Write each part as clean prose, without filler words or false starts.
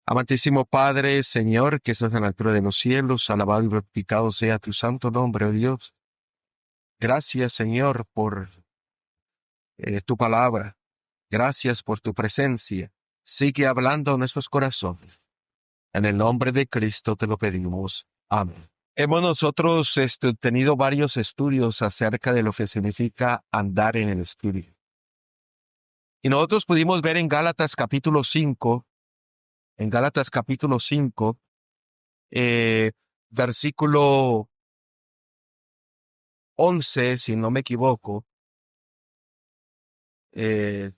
Amantísimo Padre, Señor, que estás en la altura de los cielos, alabado y glorificado sea tu santo nombre, oh Dios. Gracias, Señor, por tu palabra. Gracias por tu presencia. Sigue hablando a nuestros corazones. En el nombre de Cristo te lo pedimos. Amén. Hemos nosotros tenido varios estudios acerca de lo que significa andar en el Espíritu. Y nosotros pudimos ver en Gálatas capítulo 5, versículo 11, si no me equivoco. Eh,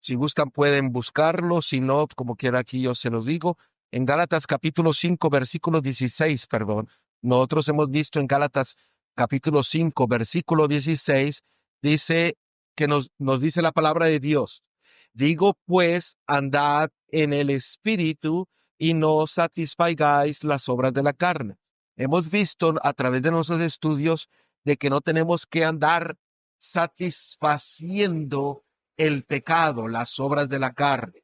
si gustan pueden buscarlo, si no, como quiera aquí yo se los digo. En Gálatas capítulo 5, versículo 16, perdón. Nosotros hemos visto en Gálatas capítulo 5, versículo 16, dice que nos dice la palabra de Dios. Digo pues, andad en el Espíritu y no satisfagáis las obras de la carne. Hemos visto a través de nuestros estudios de que no tenemos que andar satisfaciendo el pecado, las obras de la carne.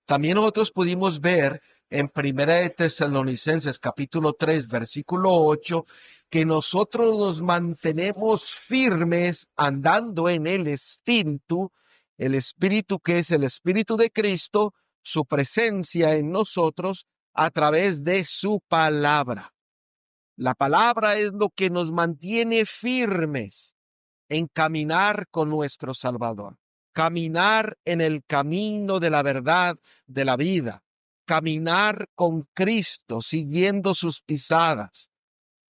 También nosotros pudimos ver en Primera de Tesalonicenses capítulo 3, versículo 8, que nosotros nos mantenemos firmes andando en el Espíritu que es el Espíritu de Cristo, su presencia en nosotros a través de su palabra. La palabra es lo que nos mantiene firmes en caminar con nuestro Salvador, caminar en el camino de la verdad, de la vida, caminar con Cristo, siguiendo sus pisadas.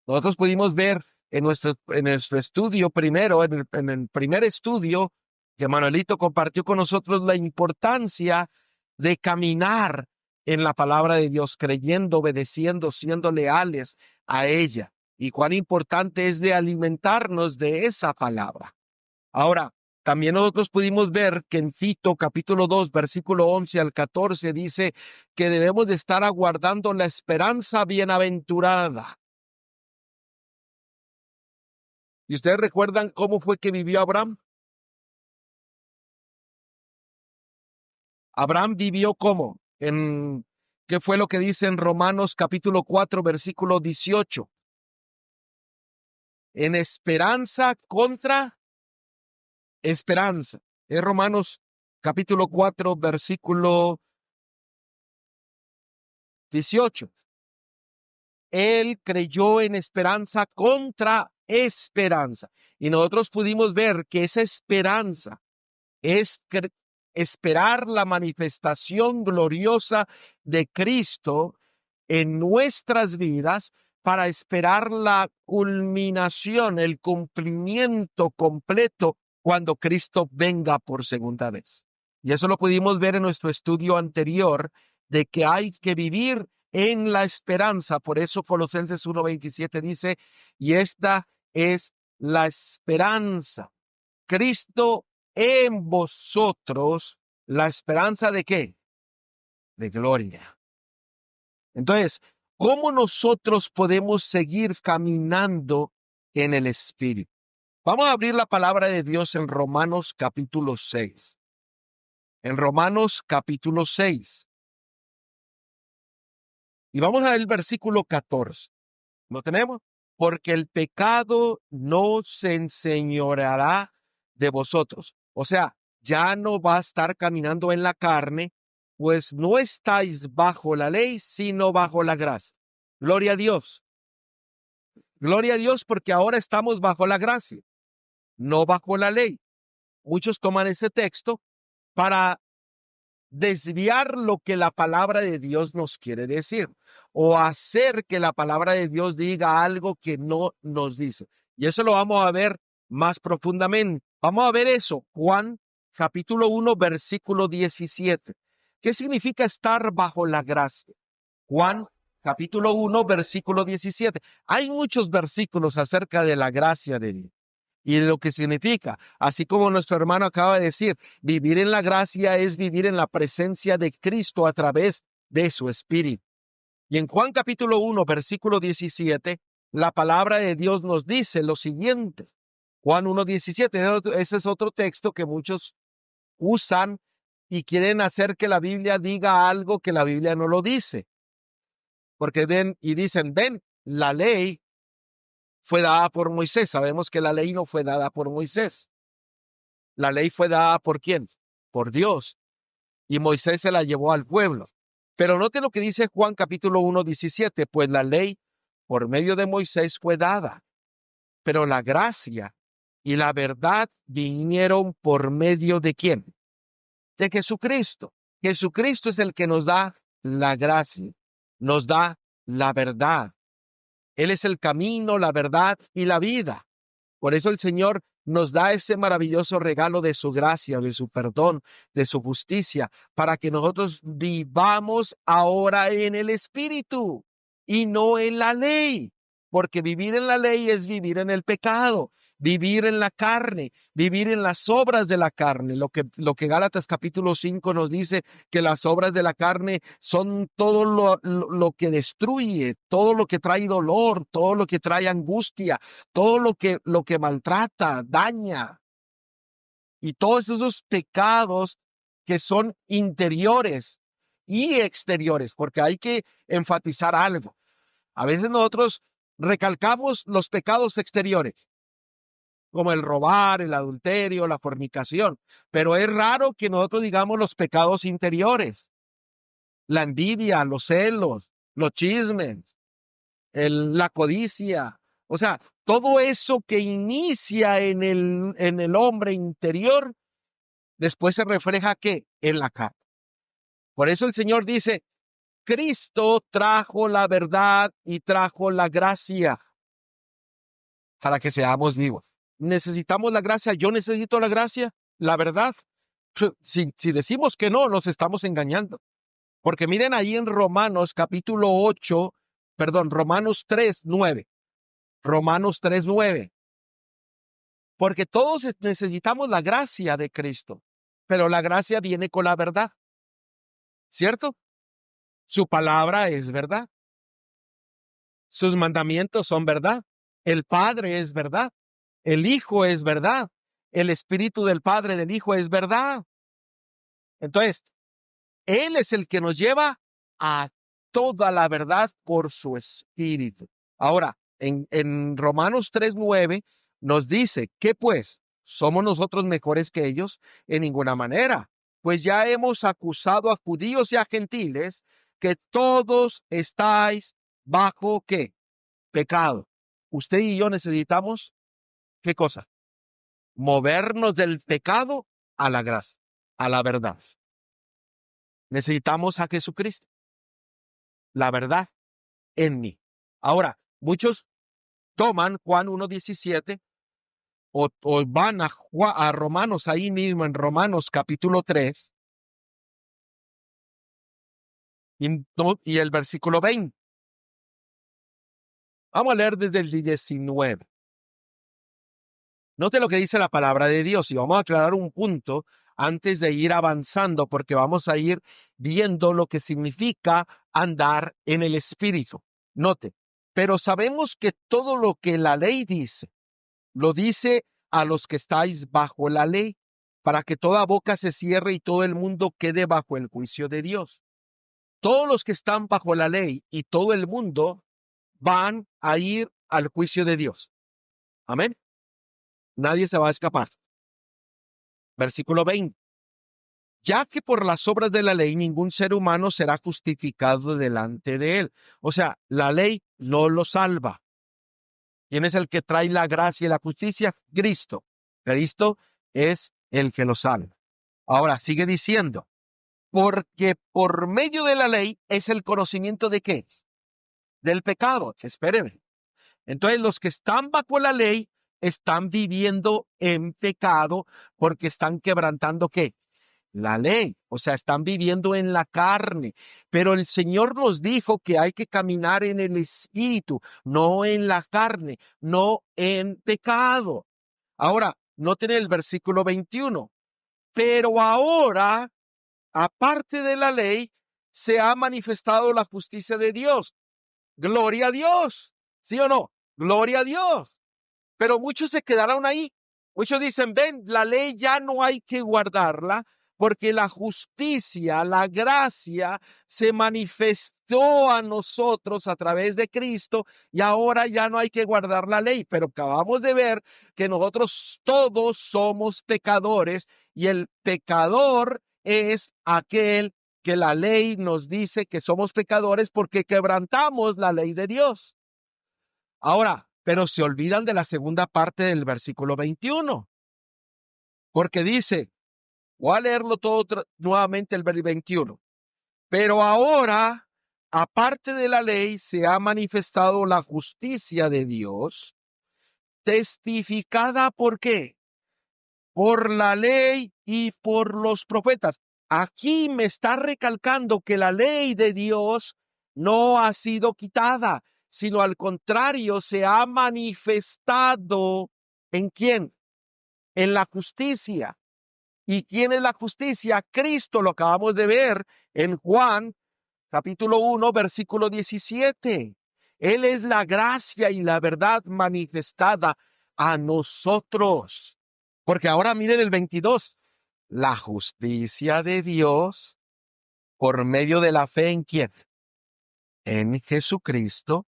Nosotros pudimos ver en nuestro estudio primero, en el primer estudio que Manuelito compartió con nosotros, la importancia de caminar en la palabra de Dios, creyendo, obedeciendo, siendo leales a ella, y cuán importante es de alimentarnos de esa palabra. Ahora, también nosotros pudimos ver que en Tito capítulo 2, versículo 11 al 14 dice que debemos de estar aguardando la esperanza bienaventurada. ¿Y ustedes recuerdan cómo fue que vivió Abraham? Abraham vivió ¿cómo? ¿Qué fue lo que dice en Romanos capítulo 4, versículo 18? En esperanza contra esperanza. Es Romanos capítulo 4, versículo 18. Él creyó en esperanza contra esperanza. Y nosotros pudimos ver que esa esperanza es esperar la manifestación gloriosa de Cristo en nuestras vidas para esperar la culminación, el cumplimiento completo cuando Cristo venga por segunda vez. Y eso lo pudimos ver en nuestro estudio anterior de que hay que vivir en la esperanza. Por eso Colosenses 1:27 dice, y esta es la esperanza. Cristo en vosotros, la esperanza de ¿qué? De gloria. Entonces, ¿cómo nosotros podemos seguir caminando en el Espíritu? Vamos a abrir la palabra de Dios en Romanos capítulo 6. En Romanos capítulo 6. Y vamos a ver el versículo 14. ¿Lo tenemos? Porque el pecado no se enseñoreará de vosotros. O sea, ya no va a estar caminando en la carne, pues no estáis bajo la ley, sino bajo la gracia. Gloria a Dios. Gloria a Dios porque ahora estamos bajo la gracia, no bajo la ley. Muchos toman ese texto para desviar lo que la palabra de Dios nos quiere decir o hacer que la palabra de Dios diga algo que no nos dice. Y eso lo vamos a ver más profundamente. Vamos a ver eso. Juan capítulo 1, versículo 17. ¿Qué significa estar bajo la gracia? Juan capítulo 1, versículo 17. Hay muchos versículos acerca de la gracia de Dios y de lo que significa. Así como nuestro hermano acaba de decir, vivir en la gracia es vivir en la presencia de Cristo a través de su Espíritu. Y en Juan capítulo 1, versículo 17, la palabra de Dios nos dice lo siguiente. Juan 1:17, ese es otro texto que muchos usan y quieren hacer que la Biblia diga algo que la Biblia no lo dice. Porque dicen, ven, la ley fue dada por Moisés. Sabemos que la ley no fue dada por Moisés. La ley fue dada ¿por quién? Por Dios. Y Moisés se la llevó al pueblo. Pero note lo que dice Juan capítulo 1:17, pues la ley por medio de Moisés fue dada, pero la gracia y la verdad vinieron por medio ¿de quién? De Jesucristo. Jesucristo es el que nos da la gracia, nos da la verdad. Él es el camino, la verdad y la vida. Por eso el Señor nos da ese maravilloso regalo de su gracia, de su perdón, de su justicia, para que nosotros vivamos ahora en el Espíritu y no en la ley, porque vivir en la ley es vivir en el pecado, vivir en la carne, vivir en las obras de la carne. Lo que Gálatas capítulo 5 nos dice, que las obras de la carne son todo lo que destruye, todo lo que trae dolor, todo lo que trae angustia, todo lo que maltrata, daña, y todos esos pecados que son interiores y exteriores, porque hay que enfatizar algo. A veces nosotros recalcamos los pecados exteriores, como el robar, el adulterio, la fornicación, pero es raro que nosotros digamos los pecados interiores, la envidia, los celos, los chismes, la codicia, o sea, todo eso que inicia en el hombre interior, después se refleja ¿qué? En la carne. Por eso el Señor dice, Cristo trajo la verdad y trajo la gracia para que seamos vivos. Necesitamos la gracia, yo necesito la gracia, la verdad. Si decimos que no, nos estamos engañando. Porque miren ahí en Romanos capítulo 8, perdón, Romanos 3:9. Romanos 3:9. Porque todos necesitamos la gracia de Cristo, pero la gracia viene con la verdad, ¿cierto? Su palabra es verdad. Sus mandamientos son verdad. El Padre es verdad. El Hijo es verdad. El Espíritu del Padre del Hijo es verdad. Entonces, Él es el que nos lleva a toda la verdad por su Espíritu. Ahora, en Romanos 3:9 nos dice que pues, ¿somos nosotros mejores que ellos? En ninguna manera. Pues ya hemos acusado a judíos y a gentiles que todos estáis bajo ¿qué? Pecado. Usted y yo necesitamos, ¿qué cosa? Movernos del pecado a la gracia, a la verdad. Necesitamos a Jesucristo, la verdad en mí. Ahora, muchos toman Juan 1:17 o van a Romanos, ahí mismo en Romanos capítulo 3 y el versículo 20. Vamos a leer desde el 19. Note lo que dice la palabra de Dios y vamos a aclarar un punto antes de ir avanzando, porque vamos a ir viendo lo que significa andar en el Espíritu. Note, pero sabemos que todo lo que la ley dice, lo dice a los que estáis bajo la ley, para que toda boca se cierre y todo el mundo quede bajo el juicio de Dios. Todos los que están bajo la ley y todo el mundo van a ir al juicio de Dios. Amén. Nadie se va a escapar. Versículo 20. Ya que por las obras de la ley ningún ser humano será justificado delante de él. O sea, la ley no lo salva. ¿Quién es el que trae la gracia y la justicia? Cristo. Cristo es el que lo salva. Ahora, sigue diciendo, porque por medio de la ley es el conocimiento de ¿qué? Del pecado. Espérenme. Entonces, los que están bajo la ley están viviendo en pecado porque están quebrantando ¿qué? La ley, o sea, están viviendo en la carne, pero el Señor nos dijo que hay que caminar en el Espíritu, no en la carne, no en pecado. Ahora, noten el versículo 21, pero ahora, aparte de la ley, se ha manifestado la justicia de Dios. Gloria a Dios, ¿sí o no? Gloria a Dios. Pero muchos se quedaron ahí. Muchos dicen, ven, la ley ya no hay que guardarla porque la justicia, la gracia se manifestó a nosotros a través de Cristo y ahora ya no hay que guardar la ley, pero acabamos de ver que nosotros todos somos pecadores y el pecador es aquel que la ley nos dice que somos pecadores porque quebrantamos la ley de Dios. Ahora, pero se olvidan de la segunda parte del versículo 21, porque dice, voy a leerlo todo nuevamente el versículo 21. Pero ahora, aparte de la ley, se ha manifestado la justicia de Dios, testificada ¿por qué? Por la ley y por los profetas. Aquí me está recalcando que la ley de Dios no ha sido quitada, sino al contrario, se ha manifestado ¿en quién? En la justicia. ¿Y quién es la justicia? Cristo, lo acabamos de ver en Juan, capítulo 1, versículo 17. Él es la gracia y la verdad manifestada a nosotros. Porque ahora miren el 22. La justicia de Dios por medio de la fe ¿en quién? En Jesucristo,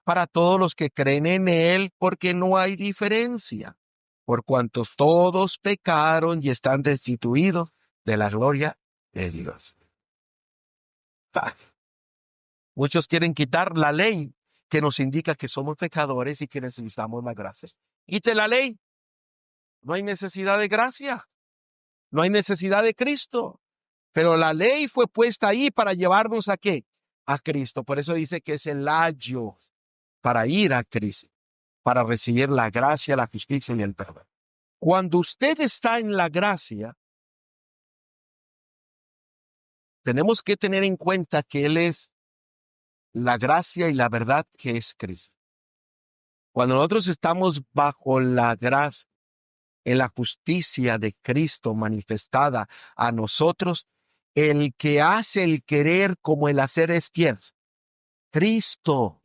para todos los que creen en Él, porque no hay diferencia, por cuanto todos pecaron y están destituidos de la gloria de Dios. Muchos quieren quitar la ley que nos indica que somos pecadores y que necesitamos la gracia. Quite la ley. No hay necesidad de gracia. No hay necesidad de Cristo. Pero la ley fue puesta ahí para llevarnos ¿a qué? A Cristo. Por eso dice que es el ayo para ir a Cristo, para recibir la gracia, la justicia y el perdón. Cuando usted está en la gracia, tenemos que tener en cuenta que Él es la gracia y la verdad que es Cristo. Cuando nosotros estamos bajo la gracia, en la justicia de Cristo manifestada a nosotros, el que hace el querer como el hacer es ¿quién? Cristo.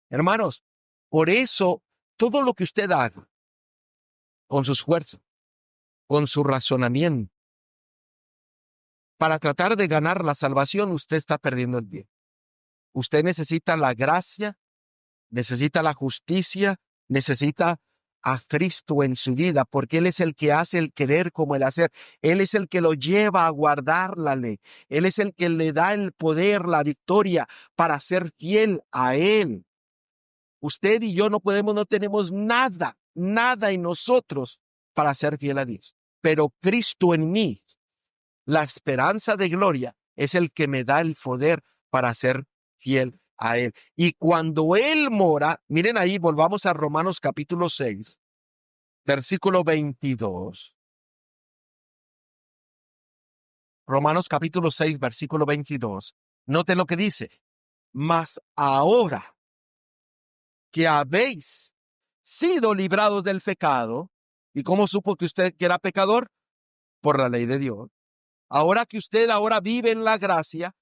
Hermanos, por eso todo lo que usted haga con su esfuerzo, con su razonamiento, para tratar de ganar la salvación, usted está perdiendo el bien. Usted necesita la gracia, necesita la justicia, necesita a Cristo en su vida, porque Él es el que hace el querer como el hacer. Él es el que lo lleva a guardar la ley. Él es el que le da el poder, la victoria para ser fiel a Él. Usted y yo no tenemos nada, nada en nosotros para ser fiel a Dios. Pero Cristo en mí, la esperanza de gloria, es el que me da el poder para ser fiel a Él. Y cuando Él mora, miren ahí, volvamos a Romanos capítulo 6, versículo 22. Romanos capítulo 6, versículo 22. Noten lo que dice. Mas ahora que habéis sido librados del pecado, ¿y cómo supo que usted que era pecador? Por la ley de Dios. Ahora que usted ahora vive en la gracia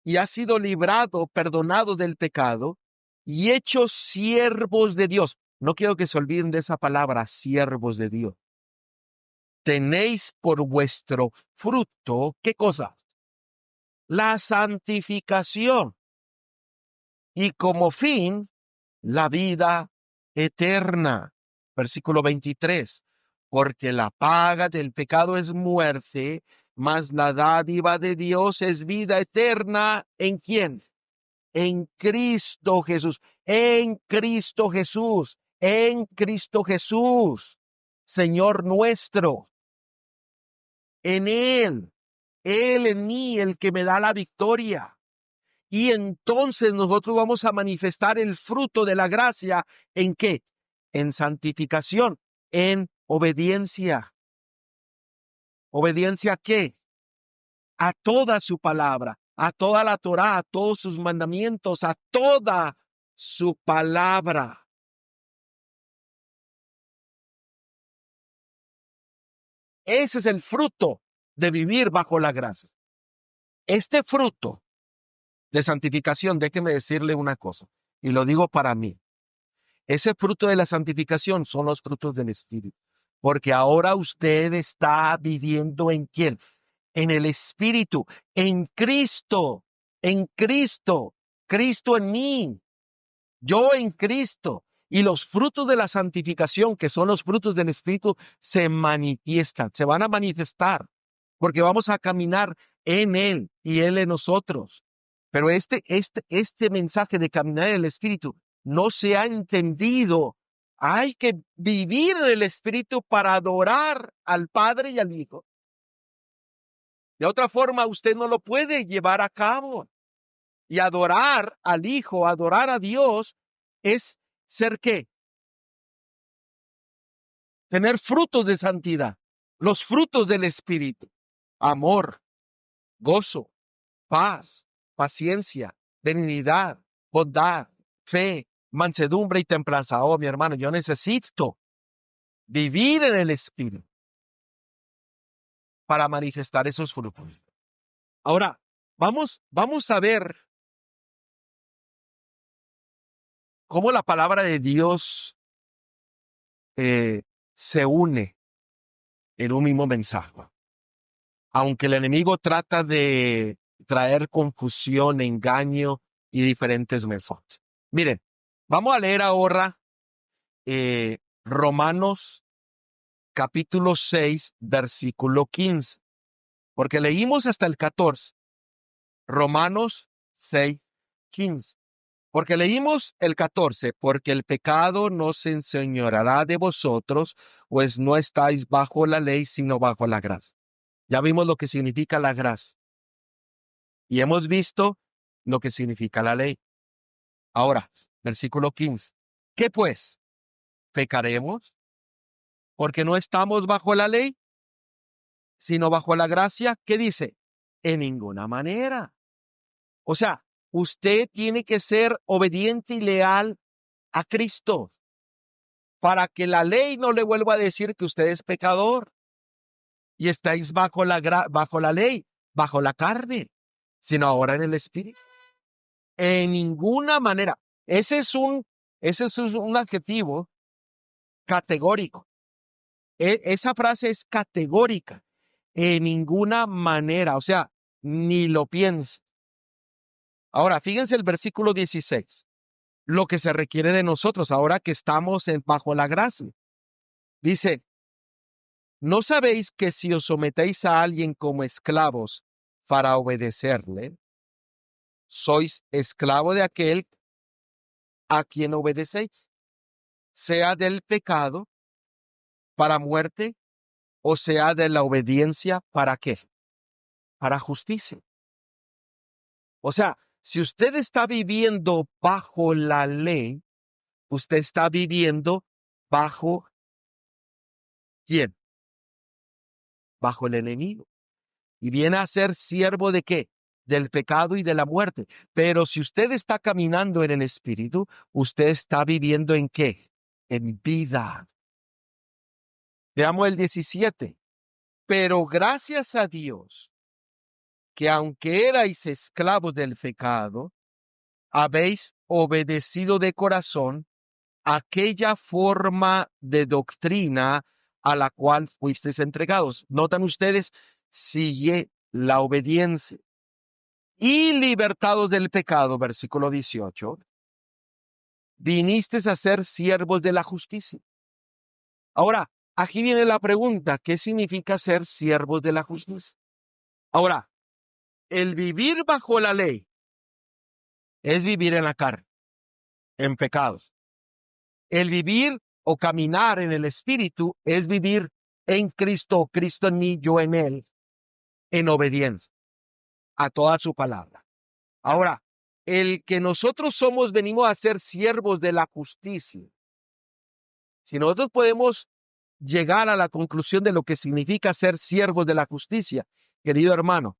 y ha sido librado, perdonado del pecado y hechos siervos de Dios. No quiero que se olviden de esa palabra, siervos de Dios. Tenéis por vuestro fruto, ¿qué cosa? La santificación. Y como fin, la vida eterna. Versículo 23. Porque la paga del pecado es muerte, mas la dádiva de Dios es vida eterna. ¿En quién? En Cristo Jesús. En Cristo Jesús. En Cristo Jesús. Señor nuestro. En Él. Él en mí, el que me da la victoria. Y entonces nosotros vamos a manifestar el fruto de la gracia. ¿En qué? En santificación, en obediencia. ¿Obediencia a qué? A toda su palabra, a toda la Torá, a todos sus mandamientos, a toda su palabra. Ese es el fruto de vivir bajo la gracia. Este fruto de santificación, déjeme decirle una cosa, y lo digo para mí. Ese fruto de la santificación son los frutos del Espíritu. Porque ahora usted está viviendo ¿en quién? en el Espíritu, en Cristo, Cristo en mí, yo en Cristo. Y los frutos de la santificación, que son los frutos del Espíritu, se manifiestan, se van a manifestar, porque vamos a caminar en Él y Él en nosotros. Pero este mensaje de caminar en el Espíritu no se ha entendido. Hay que vivir en el Espíritu para adorar al Padre y al Hijo. De otra forma, usted no lo puede llevar a cabo. Y adorar al Hijo, adorar a Dios, es ser ¿qué? Tener frutos de santidad, los frutos del Espíritu: amor, gozo, paz, paciencia, benignidad, bondad, fe, mansedumbre y templanza. Oh, mi hermano, yo necesito vivir en el Espíritu para manifestar esos frutos. Ahora, vamos a ver cómo la palabra de Dios se une en un mismo mensaje. Aunque el enemigo trata de traer confusión, engaño y diferentes métodos. Miren, vamos a leer ahora Romanos capítulo 6, versículo 15, porque leímos hasta el 14. Romanos 6, 15. Porque leímos el 14, porque el pecado no se enseñoreará de vosotros, pues no estáis bajo la ley, sino bajo la gracia. Ya vimos lo que significa la gracia. Y hemos visto lo que significa la ley. Ahora, versículo 15. ¿Qué pues? ¿Pecaremos? Porque no estamos bajo la ley, sino bajo la gracia. ¿Qué dice? En ninguna manera. O sea, usted tiene que ser obediente y leal a Cristo para que la ley no le vuelva a decir que usted es pecador y estáis bajo la ley, bajo la carne, sino ahora en el Espíritu. En ninguna manera. Ese es un adjetivo categórico. Esa frase es categórica. En ninguna manera. O sea, ni lo piense. Ahora, fíjense el versículo 16. Lo que se requiere de nosotros ahora que estamos bajo la gracia. Dice, ¿no sabéis que si os sometéis a alguien como esclavos para obedecerle, sois esclavo de aquel a quien obedecéis, sea del pecado para muerte o sea de la obediencia para qué? Para justicia. O sea, si usted está viviendo bajo la ley, usted está viviendo bajo ¿quién? Bajo el enemigo. Y viene a ser siervo de qué? Del pecado y de la muerte. Pero si usted está caminando en el Espíritu, usted está viviendo ¿en qué? En vida. Veamos el 17. Pero gracias a Dios, que aunque erais esclavos del pecado, habéis obedecido de corazón aquella forma de doctrina a la cual fuisteis entregados. Notan ustedes, sigue la obediencia. Y libertados del pecado, versículo 18, vinisteis a ser siervos de la justicia. Ahora, aquí viene la pregunta, ¿qué significa ser siervos de la justicia? Ahora, el vivir bajo la ley es vivir en la carne, en pecados. El vivir o caminar en el Espíritu es vivir en Cristo, Cristo en mí, yo en Él, en obediencia a toda su palabra. Ahora, el que nosotros venimos a ser siervos de la justicia. Si nosotros podemos llegar a la conclusión de lo que significa ser siervos de la justicia, querido hermano,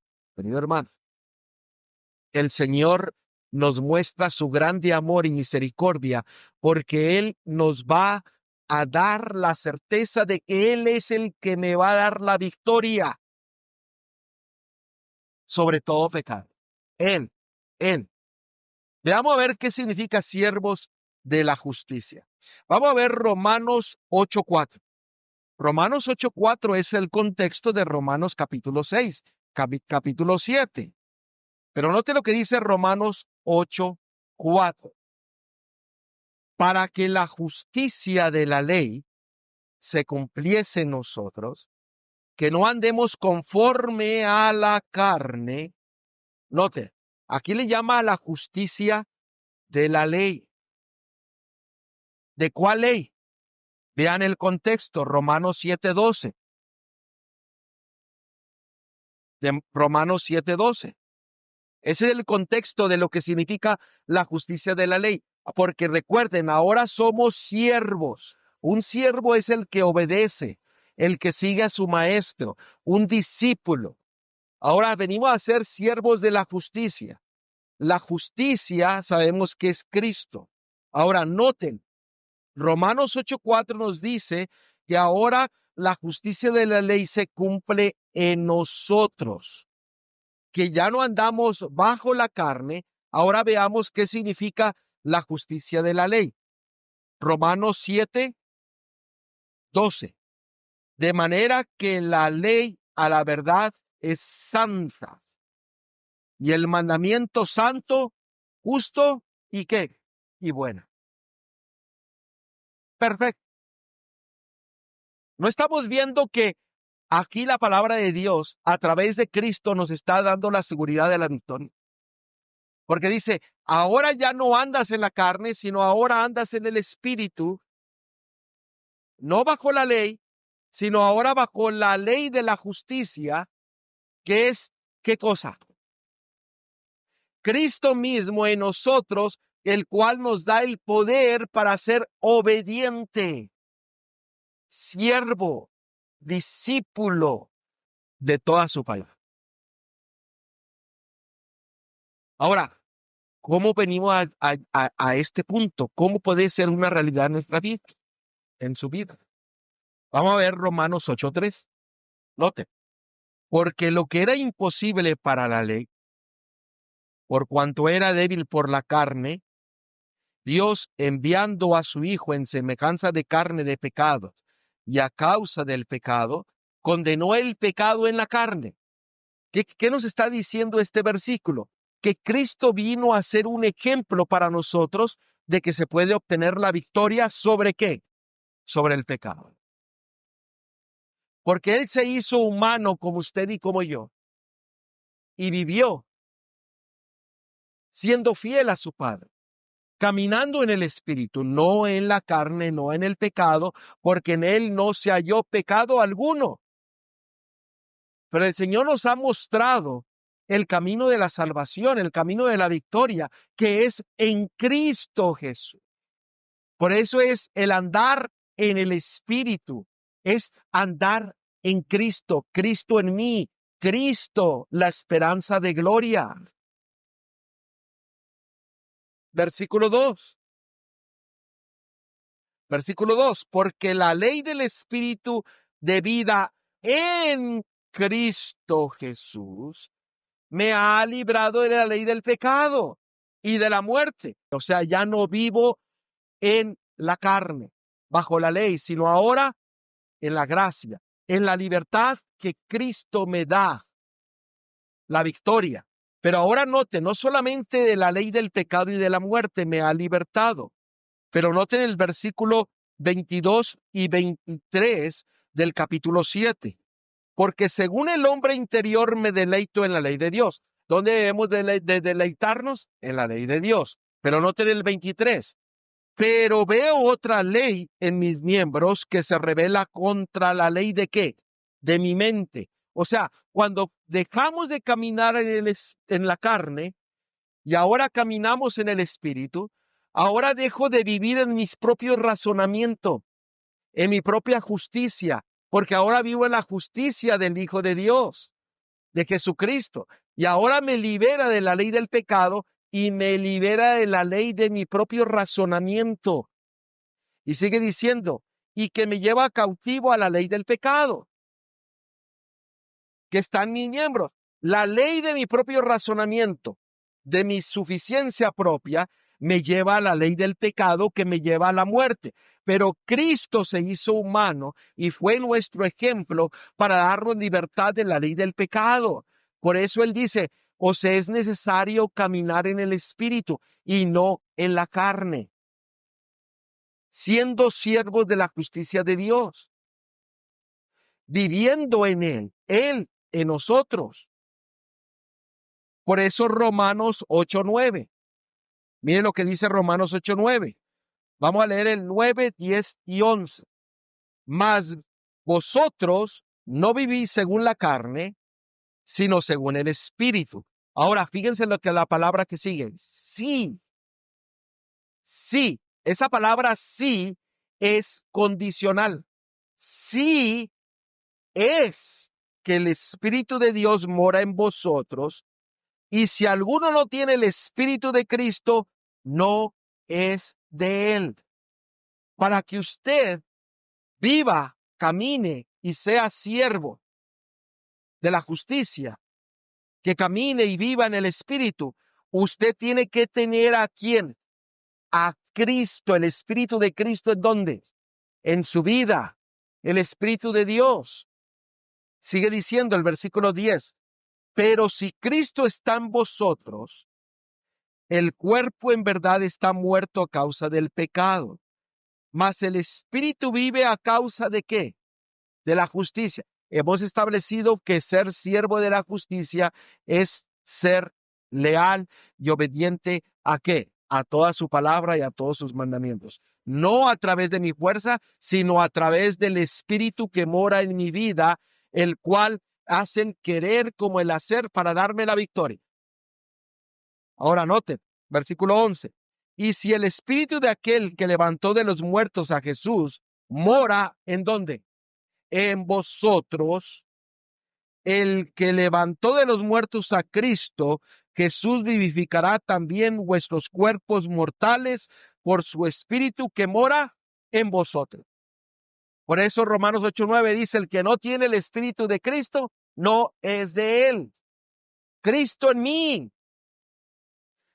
el Señor nos muestra su grande amor y misericordia porque Él nos va a dar la certeza de que Él es el que me va a dar la victoria sobre todo pecado. Él. Veamos a ver qué significa siervos de la justicia. Vamos a ver Romanos 8:4. Romanos 8:4 es el contexto de Romanos capítulo 6. capítulo 7. Pero note lo que dice Romanos 8:4. Para que la justicia de la ley se cumpliese en nosotros, que no andemos conforme a la carne. Note, aquí le llama a la justicia de la ley. ¿De cuál ley? Vean el contexto, Romanos 7:12. De Romanos 7:12. Ese es el contexto de lo que significa la justicia de la ley. Porque recuerden, ahora somos siervos. Un siervo es el que obedece, el que sigue a su maestro, un discípulo. Ahora venimos a ser siervos de la justicia. La justicia sabemos que es Cristo. Ahora noten, Romanos 8:4 nos dice que ahora la justicia de la ley se cumple en nosotros, que ya no andamos bajo la carne. Ahora veamos qué significa la justicia de la ley. Romanos 7:12. De manera que la ley a la verdad es santa, y el mandamiento santo, justo y qué, y bueno. Perfecto. No estamos viendo que aquí la palabra de Dios a través de Cristo nos está dando la seguridad de la victoria. Porque dice, ahora ya no andas en la carne, sino ahora andas en el Espíritu, no bajo la ley, sino ahora bajo la ley de la justicia, que es, ¿qué cosa? Cristo mismo en nosotros, el cual nos da el poder para ser obediente, siervo, discípulo de toda su palabra. Ahora, ¿cómo venimos a este punto? ¿Cómo puede ser una realidad en nuestra vida, en su vida? Vamos a ver Romanos 8:3. Note, porque lo que era imposible para la ley, por cuanto era débil por la carne, Dios, enviando a su Hijo en semejanza de carne de pecado, y a causa del pecado, condenó el pecado en la carne. ¿Qué nos está diciendo este versículo? Que Cristo vino a ser un ejemplo para nosotros de que se puede obtener la victoria ¿sobre qué? Sobre el pecado. Porque Él se hizo humano como usted y como yo, y vivió siendo fiel a su Padre, caminando en el Espíritu, no en la carne, no en el pecado, porque en Él no se halló pecado alguno. Pero el Señor nos ha mostrado el camino de la salvación, el camino de la victoria, que es en Cristo Jesús. Por eso es el andar en el Espíritu, es andar en Cristo, Cristo en mí, Cristo, la esperanza de gloria. Versículo 2. Versículo 2. Porque la ley del Espíritu de vida en Cristo Jesús me ha librado de la ley del pecado y de la muerte. O sea, ya no vivo en la carne, bajo la ley, sino ahora en la gracia, en la libertad que Cristo me da, la victoria. Pero ahora note, no solamente de la ley del pecado y de la muerte me ha libertado, pero noten el versículo 22 y 23 del capítulo 7. Porque según el hombre interior me deleito en la ley de Dios. ¿Dónde debemos de deleitarnos? En la ley de Dios. Pero noten el 23. Pero veo otra ley en mis miembros que se revela contra la ley de ¿qué? De mi mente. O sea, cuando dejamos de caminar en la carne y ahora caminamos en el Espíritu, ahora dejo de vivir en mis propios razonamientos, en mi propia justicia, porque ahora vivo en la justicia del Hijo de Dios, de Jesucristo. Y ahora me libera de la ley del pecado y me libera de la ley de mi propio razonamiento. Y sigue diciendo, y que me lleva cautivo a la ley del pecado, que está en mis miembros. La ley de mi propio razonamiento, de mi suficiencia propia, me lleva a la ley del pecado que me lleva a la muerte. Pero Cristo se hizo humano y fue nuestro ejemplo para darnos libertad de la ley del pecado. Por eso él dice, os es necesario caminar en el espíritu y no en la carne, siendo siervos de la justicia de Dios, viviendo en él en nosotros. Por eso Romanos 8:9. Miren lo que dice Romanos 8:9. Vamos a leer el 9, 10 y 11. Mas vosotros no vivís según la carne, sino según el espíritu. Ahora, fíjense lo que la palabra que sigue. Sí, sí. Esa palabra sí es condicional. Sí es que el Espíritu de Dios mora en vosotros, y si alguno no tiene el Espíritu de Cristo, no es de él. Para que usted viva, camine y sea siervo de la justicia, que camine y viva en el Espíritu, usted tiene que tener ¿a quién? A Cristo. El Espíritu de Cristo, ¿en dónde? En su vida. El Espíritu de Dios. Sigue diciendo el versículo 10. Pero si Cristo está en vosotros, el cuerpo en verdad está muerto a causa del pecado, mas el Espíritu vive a causa ¿de qué? De la justicia. Hemos establecido que ser siervo de la justicia es ser leal y obediente ¿a qué? A toda su palabra y a todos sus mandamientos. No a través de mi fuerza, sino a través del Espíritu que mora en mi vida, el cual hace el querer como el hacer para darme la victoria. Ahora note, versículo 11. Y si el Espíritu de aquel que levantó de los muertos a Jesús mora, ¿en dónde? En vosotros, el que levantó de los muertos a Cristo, Jesús vivificará también vuestros cuerpos mortales por su Espíritu que mora en vosotros. Por eso Romanos 8:9 dice, el que no tiene el Espíritu de Cristo, no es de él. Cristo en mí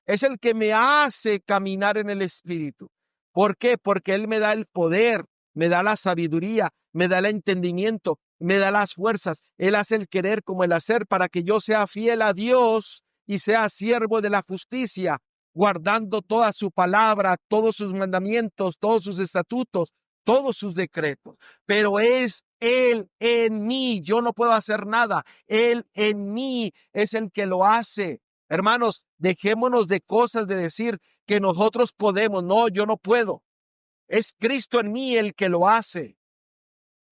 es el que me hace caminar en el Espíritu. ¿Por qué? Porque Él me da el poder, me da la sabiduría, me da el entendimiento, me da las fuerzas. Él hace el querer como el hacer para que yo sea fiel a Dios y sea siervo de la justicia, guardando toda su palabra, todos sus mandamientos, todos sus estatutos, todos sus decretos. Pero es Él en mí, yo no puedo hacer nada. Él en mí es el que lo hace. Hermanos, dejémonos de cosas de decir que nosotros podemos. No, yo no puedo. Es Cristo en mí el que lo hace.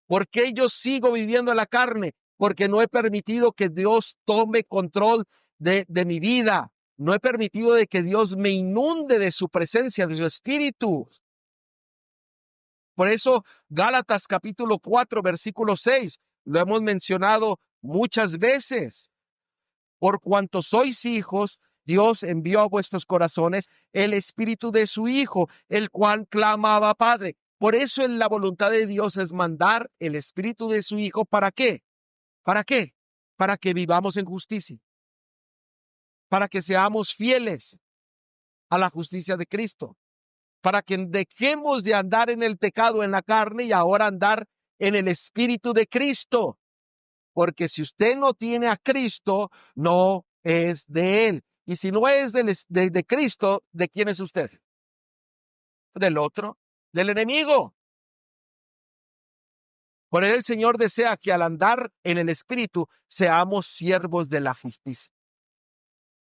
¿Por qué yo sigo viviendo en la carne? Porque no he permitido que Dios tome control de mi vida. No he permitido de que Dios me inunde de su presencia, de su espíritu. Por eso, Gálatas capítulo 4, versículo 6, lo hemos mencionado muchas veces. Por cuanto sois hijos, Dios envió a vuestros corazones el espíritu de su Hijo, el cual clamaba Padre. Por eso en la voluntad de Dios es mandar el espíritu de su Hijo. ¿Para qué? ¿Para qué? Para que vivamos en justicia. Para que seamos fieles a la justicia de Cristo. Para que dejemos de andar en el pecado, en la carne, y ahora andar en el espíritu de Cristo. Porque si usted no tiene a Cristo, no es de Él. Y si no es de Cristo, ¿de quién es usted? Del otro, del enemigo. Por eso el Señor desea que al andar en el Espíritu seamos siervos de la justicia,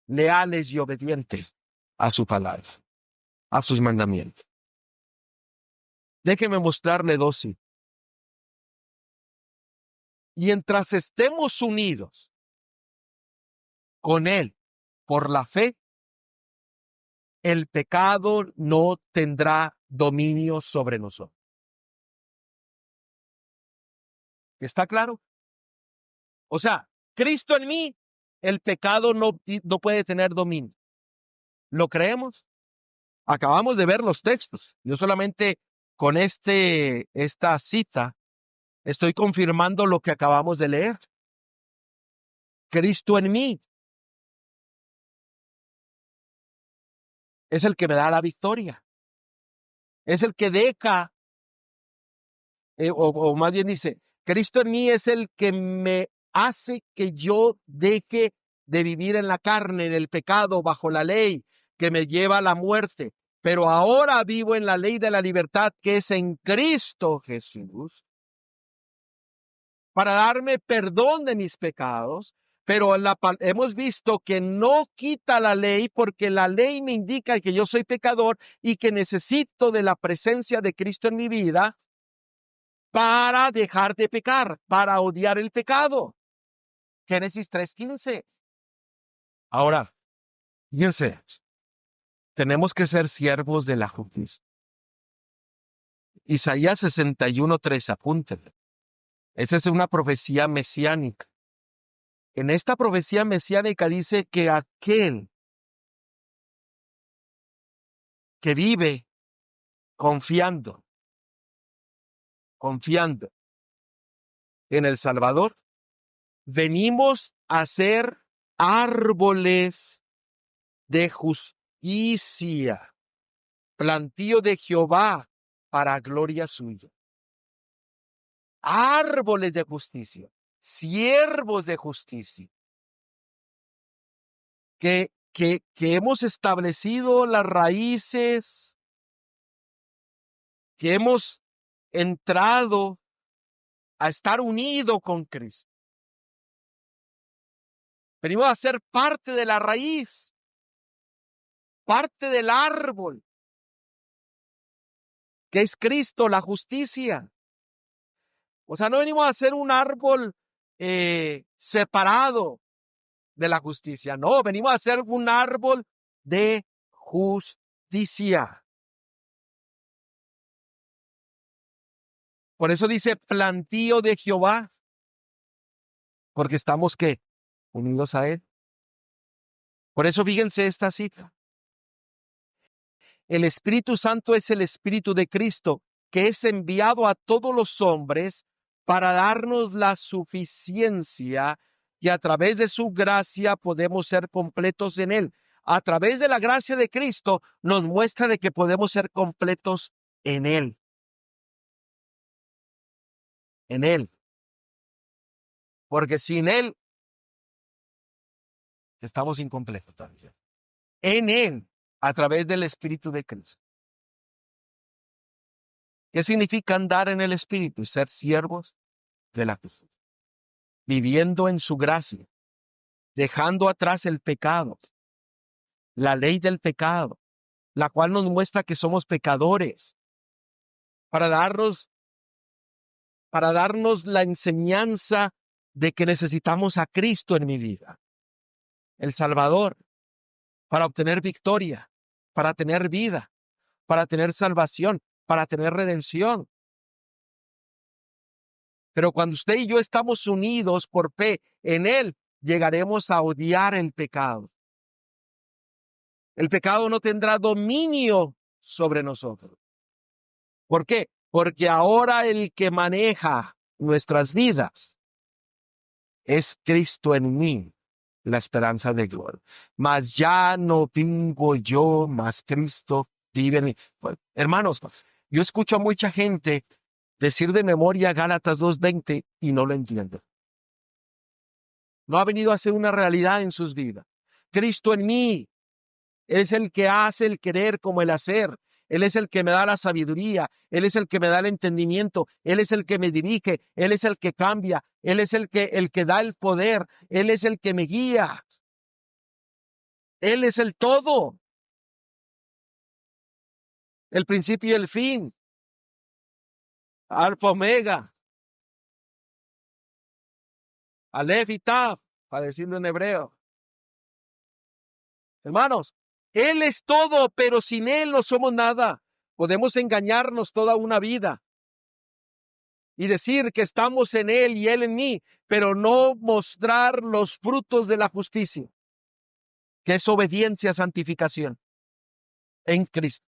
leales y obedientes a su palabra, a sus mandamientos. Déjeme mostrarle dos. Mientras estemos unidos con Él por la fe, el pecado no tendrá dominio sobre nosotros. ¿Está claro? O sea, Cristo en mí, el pecado no puede tener dominio. ¿Lo creemos? Acabamos de ver los textos. Yo solamente con esta cita estoy confirmando lo que acabamos de leer. Cristo en mí es el que me da la victoria. Es el que deja, o más bien dice, Cristo en mí es el que me hace que yo deje de vivir en la carne, en el pecado, bajo la ley, que me lleva a la muerte. Pero ahora vivo en la ley de la libertad que es en Cristo Jesús, para darme perdón de mis pecados. Pero hemos visto que no quita la ley, porque la ley me indica que yo soy pecador y que necesito de la presencia de Cristo en mi vida para dejar de pecar, para odiar el pecado. Génesis 3:15. Ahora, fíjense, tenemos que ser siervos de la justicia. Isaías 61:3, apúntenlo. Esa es una profecía mesiánica. En esta profecía mesiánica dice que aquel que vive confiando en el Salvador, venimos a ser árboles de justicia, plantío de Jehová para gloria suya. Árboles de justicia, siervos de justicia, que hemos establecido las raíces, que hemos entrado a estar unido con Cristo. Venimos a ser parte de la raíz, parte del árbol, que es Cristo, la justicia. O sea, no venimos a ser un árbol separado de la justicia. No, venimos a ser un árbol de justicia. Por eso dice plantío de Jehová, porque estamos ¿qué? Unidos a Él. Por eso fíjense esta cita. El Espíritu Santo es el Espíritu de Cristo, que es enviado a todos los hombres para darnos la suficiencia, y a través de su gracia podemos ser completos en Él. A través de la gracia de Cristo nos muestra de que podemos ser completos en Él. En Él. Porque sin Él estamos incompletos también. En Él, a través del Espíritu de Cristo. ¿Qué significa andar en el Espíritu? Ser siervos de la justicia. Viviendo en su gracia, dejando atrás el pecado, la ley del pecado, la cual nos muestra que somos pecadores, para darnos la enseñanza de que necesitamos a Cristo en mi vida, el Salvador, para obtener victoria, para tener vida, para tener salvación, para tener redención. Pero cuando usted y yo estamos unidos por fe en Él, llegaremos a odiar el pecado. El pecado no tendrá dominio sobre nosotros. ¿Por qué? Porque ahora el que maneja nuestras vidas es Cristo en mí, la esperanza de gloria. Mas ya no vivo yo, mas Cristo vive en mí. Bueno, hermanos, yo escucho a mucha gente decir de memoria Gálatas 2:20 y no lo entiendo. No ha venido a ser una realidad en sus vidas. Cristo en mí es el que hace el querer como el hacer. Él es el que me da la sabiduría. Él es el que me da el entendimiento. Él es el que me dirige. Él es el que cambia. Él es el que da el poder. Él es el que me guía. Él es el todo. El principio y el fin. Alfa, Omega. Aleph y Taf, para decirlo en hebreo. Hermanos, Él es todo, pero sin Él no somos nada. Podemos engañarnos toda una vida y decir que estamos en Él y Él en mí, pero no mostrar los frutos de la justicia, que es obediencia, santificación en Cristo.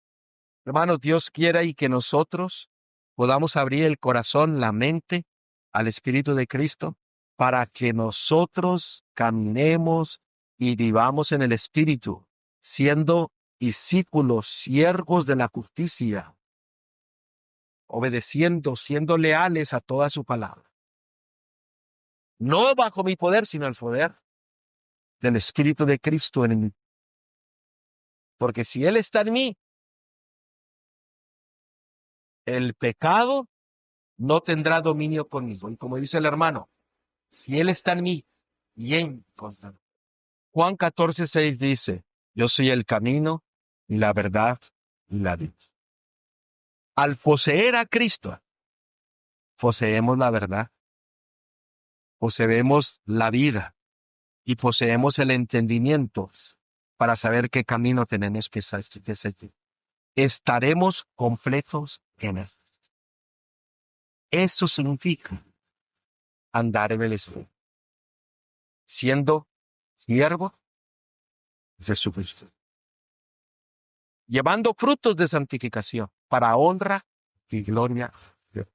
Hermanos, Dios quiera y que nosotros podamos abrir el corazón, la mente al Espíritu de Cristo, para que nosotros caminemos y vivamos en el Espíritu, siendo discípulos, siervos de la justicia, obedeciendo, siendo leales a toda su palabra. No bajo mi poder, sino al poder del Espíritu de Cristo en mí. Porque si Él está en mí, el pecado no tendrá dominio conmigo. Y como dice el hermano, si Él está en mí, bien contra mí. Juan 14:6 dice, yo soy el camino y la verdad y la vida. Al poseer a Cristo, poseemos la verdad, poseemos la vida y poseemos el entendimiento para saber qué camino tenemos que seguir. Estaremos completos en Él. Eso significa andar en el Espíritu, siendo siervo de Jesucristo, llevando frutos de santificación para honra y gloria de Dios.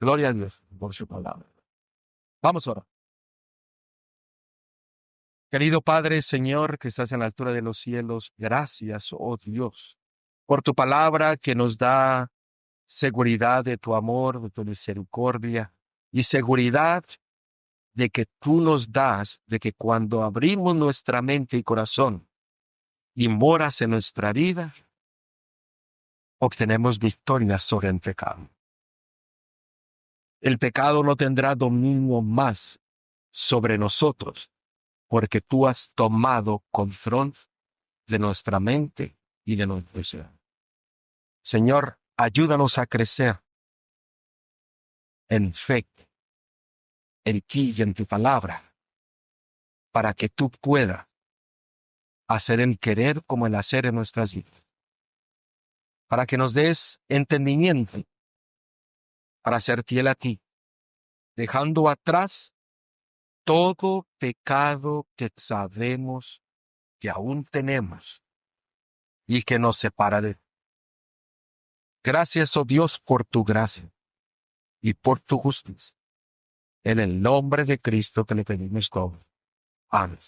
Gloria a Dios por su palabra. Vamos ahora. Querido Padre, Señor, que estás en la altura de los cielos, gracias, oh Dios, por tu palabra que nos da seguridad de tu amor, de tu misericordia y seguridad de que tú nos das, de que cuando abrimos nuestra mente y corazón y moras en nuestra vida, obtenemos victoria sobre el pecado. El pecado no tendrá dominio más sobre nosotros, porque tú has tomado control de nuestra mente y de nuestro ser. Señor, ayúdanos a crecer en fe, en ti y en tu palabra, para que tú puedas hacer el querer como el hacer en nuestras vidas. Para que nos des entendimiento para ser fiel a ti, dejando atrás todo pecado que sabemos que aún tenemos y que nos separa de ti. Gracias, oh Dios, por tu gracia y por tu justicia. En el nombre de Cristo que le pedimos todo. Amén.